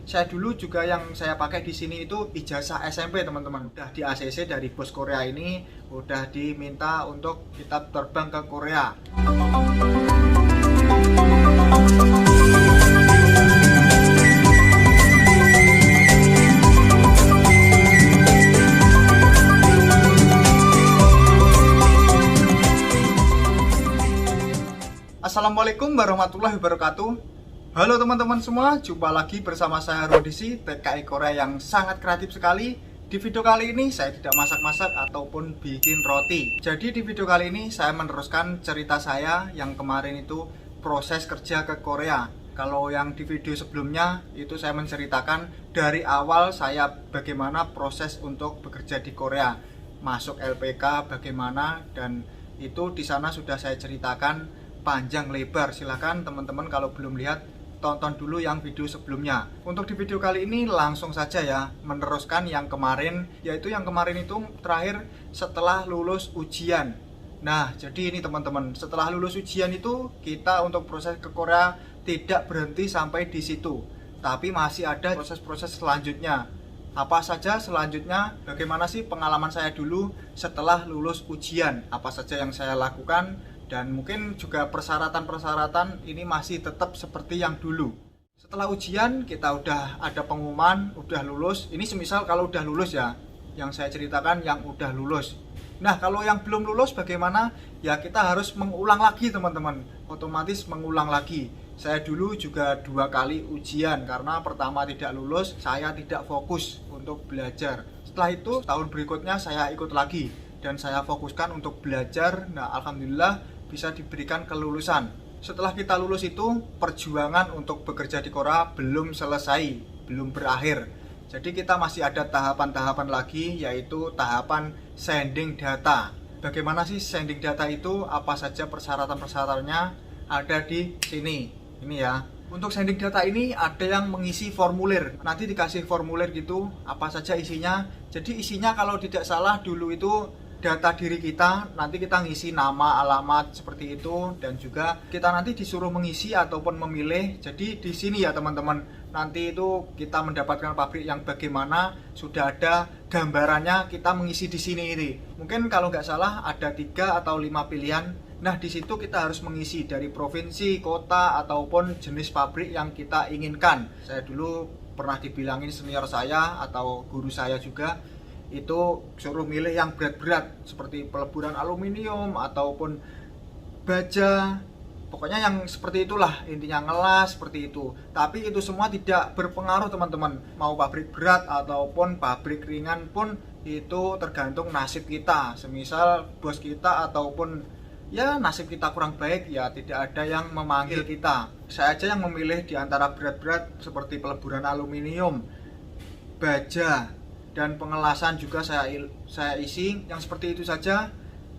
Saya dulu juga yang saya pakai di sini itu ijazah SMP teman-teman. Udah di ACC dari bos Korea ini, udah diminta untuk kita terbang ke Korea. Assalamualaikum warahmatullahi wabarakatuh. Halo teman-teman semua, jumpa lagi bersama saya Rodisi, TKI Korea yang sangat kreatif sekali. Di video kali ini saya tidak masak-masak ataupun bikin roti. Jadi di video kali ini saya meneruskan cerita saya yang kemarin itu proses kerja ke Korea. Kalau yang di video sebelumnya itu saya menceritakan dari awal saya bagaimana proses untuk bekerja di Korea, masuk LPK bagaimana, dan itu di sana sudah saya ceritakan panjang lebar. Silahkan teman-teman kalau belum lihat, tonton dulu yang video sebelumnya. Untuk di video kali ini langsung saja ya, meneruskan yang kemarin, yaitu yang kemarin itu terakhir setelah lulus ujian. Nah, jadi ini teman-teman, setelah lulus ujian itu kita untuk proses ke Korea tidak berhenti sampai di situ, tapi masih ada proses-proses selanjutnya. Apa saja selanjutnya? Bagaimana sih pengalaman saya dulu setelah lulus ujian? Apa saja yang saya lakukan? Dan mungkin juga persyaratan-persyaratan ini masih tetap seperti yang dulu. Setelah ujian kita udah ada pengumuman, udah lulus. Ini semisal kalau udah lulus ya, yang saya ceritakan yang udah lulus. Nah, kalau yang belum lulus bagaimana? Ya kita harus mengulang lagi teman-teman, otomatis mengulang lagi. Saya dulu juga 2 kali ujian, karena pertama tidak lulus, saya tidak fokus untuk belajar. Setelah itu tahun berikutnya saya ikut lagi dan saya fokuskan untuk belajar. Nah, alhamdulillah bisa diberikan kelulusan. Setelah kita lulus itu, perjuangan untuk bekerja di Korea belum selesai, belum berakhir. Jadi kita masih ada tahapan-tahapan lagi, yaitu tahapan sending data. Bagaimana sih sending data itu? Apa saja persyaratan-persyaratannya? Ada di sini. Ini ya. Untuk sending data ini ada yang mengisi formulir. Nanti dikasih formulir gitu, apa saja isinya. Jadi isinya kalau tidak salah dulu itu data diri kita, nanti kita ngisi nama, alamat seperti itu, dan juga kita nanti disuruh mengisi ataupun memilih. Jadi di sini ya teman-teman, nanti itu kita mendapatkan pabrik yang bagaimana, sudah ada gambarannya, kita mengisi di sini ini. Mungkin kalau nggak salah ada 3 atau 5 pilihan. Nah, di situ kita harus mengisi dari provinsi, kota, ataupun jenis pabrik yang kita inginkan. Saya dulu pernah dibilangin senior saya atau guru saya juga, itu suruh milih yang berat-berat seperti peleburan aluminium ataupun baja, pokoknya yang seperti itulah, intinya ngelas seperti itu. Tapi itu semua tidak berpengaruh teman-teman, mau pabrik berat ataupun pabrik ringan pun itu tergantung nasib kita. Semisal bos kita ataupun ya nasib kita kurang baik, ya tidak ada yang memanggil kita. Saya aja yang memilih di antara berat-berat seperti peleburan aluminium, baja, dan pengelasan juga saya isi. Yang seperti itu saja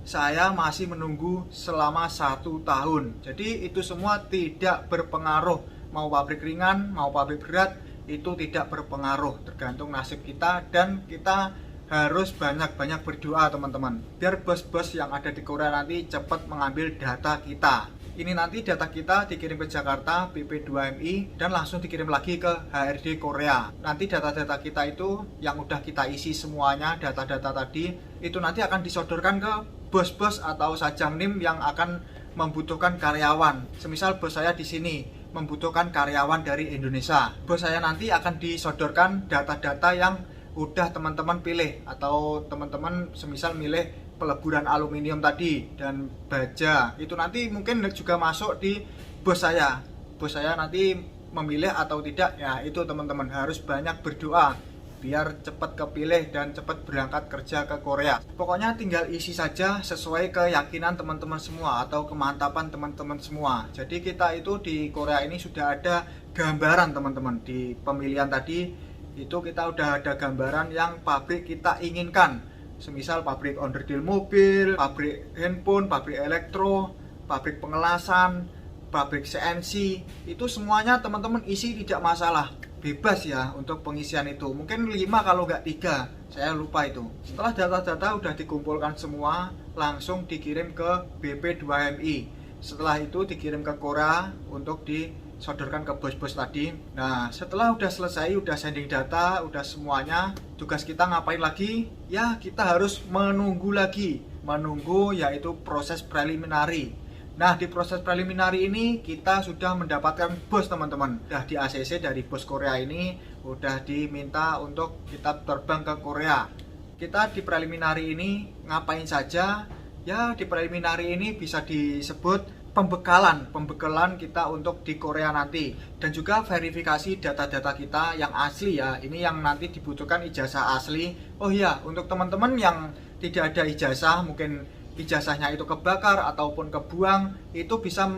saya masih menunggu selama 1 tahun. Jadi itu semua tidak berpengaruh, mau pabrik ringan mau pabrik berat itu tidak berpengaruh, tergantung nasib kita. Dan kita harus banyak-banyak berdoa teman-teman, biar bos-bos yang ada di Korea nanti cepat mengambil data kita. Ini nanti data kita dikirim ke Jakarta BP2MI dan langsung dikirim lagi ke HRD Korea. Nanti data-data kita itu yang udah kita isi semuanya, data-data tadi itu nanti akan disodorkan ke bos-bos atau sajangnim yang akan membutuhkan karyawan. Semisal bos saya di sini membutuhkan karyawan dari Indonesia, bos saya nanti akan disodorkan data-data yang udah teman-teman pilih, atau teman-teman semisal milih peleburan aluminium tadi dan baja, itu nanti mungkin juga masuk di bos saya. Bos saya nanti memilih atau tidak, ya itu teman-teman harus banyak berdoa biar cepat kepilih dan cepat berangkat kerja ke Korea. Pokoknya tinggal isi saja sesuai keyakinan teman-teman semua atau kemantapan teman-teman semua. Jadi kita itu di Korea ini sudah ada gambaran teman-teman. Di pemilihan tadi itu kita udah ada gambaran yang pabrik kita inginkan. Semisal pabrik onderdil mobil, pabrik handphone, pabrik elektro, pabrik pengelasan, pabrik CNC, itu semuanya teman-teman isi tidak masalah, bebas ya untuk pengisian itu. Mungkin 5 kalau nggak 3, saya lupa itu. Setelah data-data udah dikumpulkan semua, langsung dikirim ke BP2MI. Setelah itu dikirim ke Korea untuk di sodorkan ke bos-bos tadi. Nah, setelah udah selesai, udah sending data, udah semuanya, tugas kita ngapain lagi? Ya, kita harus menunggu lagi. Menunggu yaitu proses preliminary. Nah, di proses preliminary ini kita sudah mendapatkan bos, teman-teman. Udah di ACC dari bos Korea ini, udah diminta untuk kita terbang ke Korea. Kita di preliminary ini ngapain saja? Ya, di preliminary ini bisa disebut pembekalan kita untuk di Korea nanti, dan juga verifikasi data-data kita yang asli ya. Ini yang nanti dibutuhkan ijazah asli. Oh iya, untuk teman-teman yang tidak ada ijazah, mungkin ijazahnya itu kebakar ataupun kebuang, itu bisa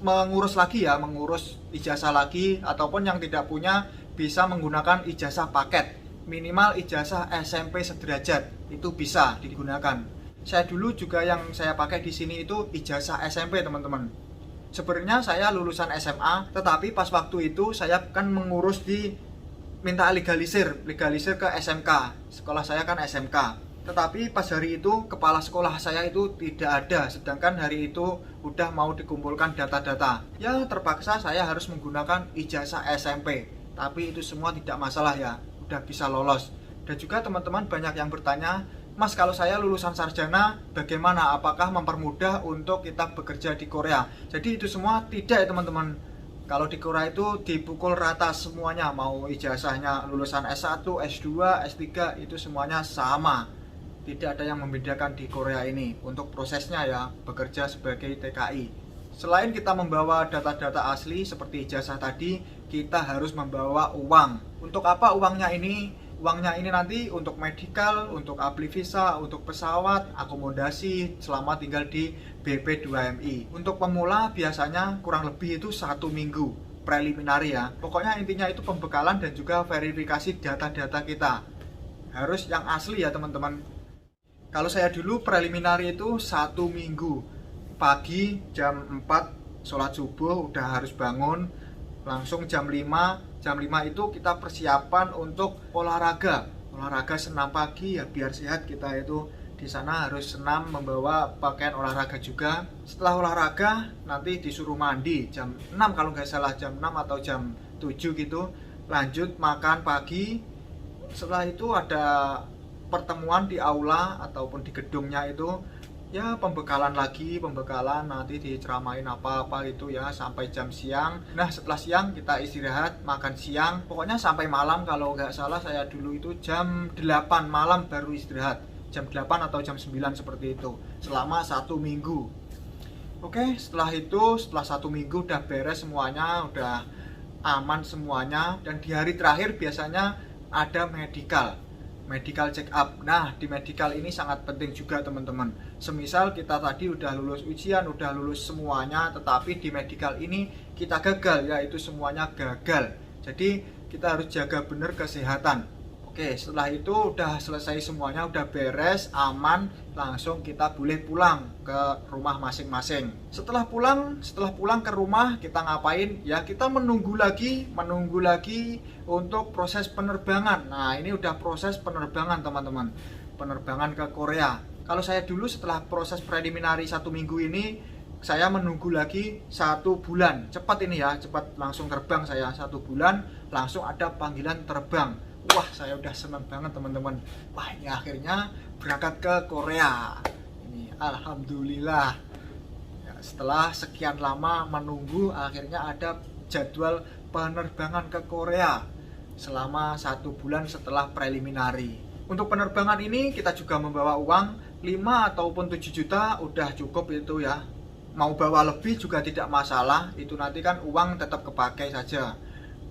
mengurus lagi ya, mengurus ijazah lagi, ataupun yang tidak punya bisa menggunakan ijazah paket. Minimal ijazah SMP sederajat itu bisa digunakan. Saya dulu juga yang saya pakai di sini itu ijazah SMP, teman-teman. Sebenarnya saya lulusan SMA, tetapi pas waktu itu saya kan mengurus di minta legalisir ke SMK. Sekolah saya kan SMK. Tetapi pas hari itu kepala sekolah saya itu tidak ada, sedangkan hari itu udah mau dikumpulkan data-data. Ya terpaksa saya harus menggunakan ijazah SMP. Tapi itu semua tidak masalah ya, udah bisa lolos. Dan juga teman-teman banyak yang bertanya, Mas, kalau saya lulusan sarjana, bagaimana? Apakah mempermudah untuk kita bekerja di Korea? Jadi itu semua tidak ya, teman-teman. Kalau di Korea itu dipukul rata semuanya, mau ijazahnya lulusan S1, S2, S3, itu semuanya sama. Tidak ada yang membedakan di Korea ini untuk prosesnya ya, bekerja sebagai TKI. Selain kita membawa data-data asli seperti ijazah tadi, kita harus membawa uang. Untuk apa uangnya ini? Uangnya ini nanti untuk medical, untuk apply visa, untuk pesawat, akomodasi selama tinggal di BP2MI. Untuk pemula biasanya kurang lebih itu 1 minggu preliminary ya. Pokoknya intinya itu pembekalan dan juga verifikasi data-data kita. Harus yang asli ya, teman-teman. Kalau saya dulu preliminary itu 1 minggu. Pagi jam 4 sholat subuh udah harus bangun, langsung jam 5 itu kita persiapan untuk olahraga senam pagi ya, biar sehat. Kita itu di sana harus senam, membawa pakaian olahraga juga. Setelah olahraga nanti disuruh mandi jam 6 kalau nggak salah, jam 6 atau jam 7 gitu. Lanjut makan pagi. Setelah itu ada pertemuan di aula ataupun di gedungnya itu. Ya pembekalan nanti diceramain apa-apa itu ya sampai jam siang. Nah setelah siang kita istirahat, makan siang. Pokoknya sampai malam, kalau nggak salah saya dulu itu jam 8 malam baru istirahat. Jam 8 atau jam 9 seperti itu. Selama 1 minggu. Oke, setelah 1 minggu udah beres semuanya, udah aman semuanya. Dan di hari terakhir biasanya ada medical check up. Nah, di medical ini sangat penting juga, teman-teman. Semisal kita tadi udah lulus ujian, udah lulus semuanya, tetapi di medical ini kita gagal, yaitu semuanya gagal. Jadi, kita harus jaga benar kesehatan. Oke, setelah itu udah selesai semuanya, udah beres, aman, langsung kita boleh pulang ke rumah masing-masing. Setelah pulang ke rumah, kita ngapain? Ya, kita menunggu lagi untuk proses penerbangan. Nah, ini udah proses penerbangan, teman-teman. Penerbangan ke Korea. Kalau saya dulu setelah proses preliminary 1 minggu ini, saya menunggu lagi 1 bulan. Cepat ini ya, cepat langsung terbang saya 1 bulan, langsung ada panggilan terbang. Wah, saya udah senang banget, teman-teman. Wah, ini akhirnya berangkat ke Korea. Ini alhamdulillah. Ya, setelah sekian lama menunggu, akhirnya ada jadwal penerbangan ke Korea selama 1 bulan setelah preliminary. Untuk penerbangan ini kita juga membawa uang 5 ataupun 7 juta udah cukup itu ya. Mau bawa lebih juga tidak masalah, itu nanti kan uang tetap kepakai saja.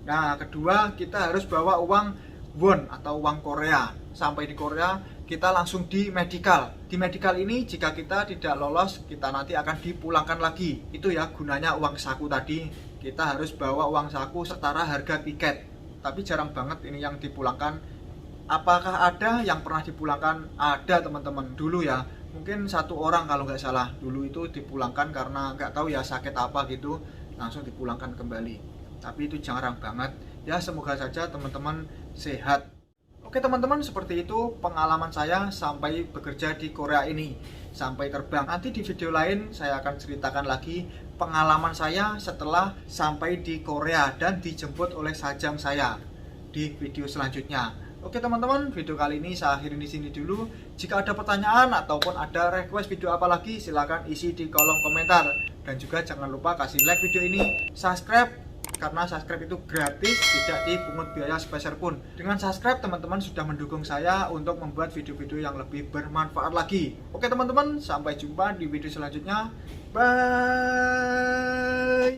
Nah, kedua kita harus bawa uang won atau uang Korea. Sampai di Korea kita langsung di medical. Di medical ini jika kita tidak lolos, kita nanti akan dipulangkan lagi. Itu ya gunanya uang saku tadi. Kita harus bawa uang saku setara harga tiket. Tapi jarang banget ini yang dipulangkan. Apakah ada yang pernah dipulangkan? Ada, teman-teman, dulu ya. Mungkin 1 orang kalau nggak salah. Dulu itu dipulangkan karena nggak tahu ya sakit apa gitu, langsung dipulangkan kembali. Tapi itu jarang banget. Ya semoga saja teman-teman sehat. Oke teman-teman, seperti itu pengalaman saya sampai bekerja di Korea ini, sampai terbang. Nanti di video lain saya akan ceritakan lagi pengalaman saya setelah sampai di Korea dan dijemput oleh sajang saya di video selanjutnya. Oke teman-teman, video kali ini saya akhiri di sini dulu. Jika ada pertanyaan ataupun ada request video apa lagi, silahkan isi di kolom komentar. Dan juga jangan lupa kasih like video ini, subscribe, karena subscribe itu gratis, tidak dipungut biaya sepeser pun. Dengan subscribe, teman-teman sudah mendukung saya untuk membuat video-video yang lebih bermanfaat lagi. Oke teman-teman, sampai jumpa di video selanjutnya. Bye.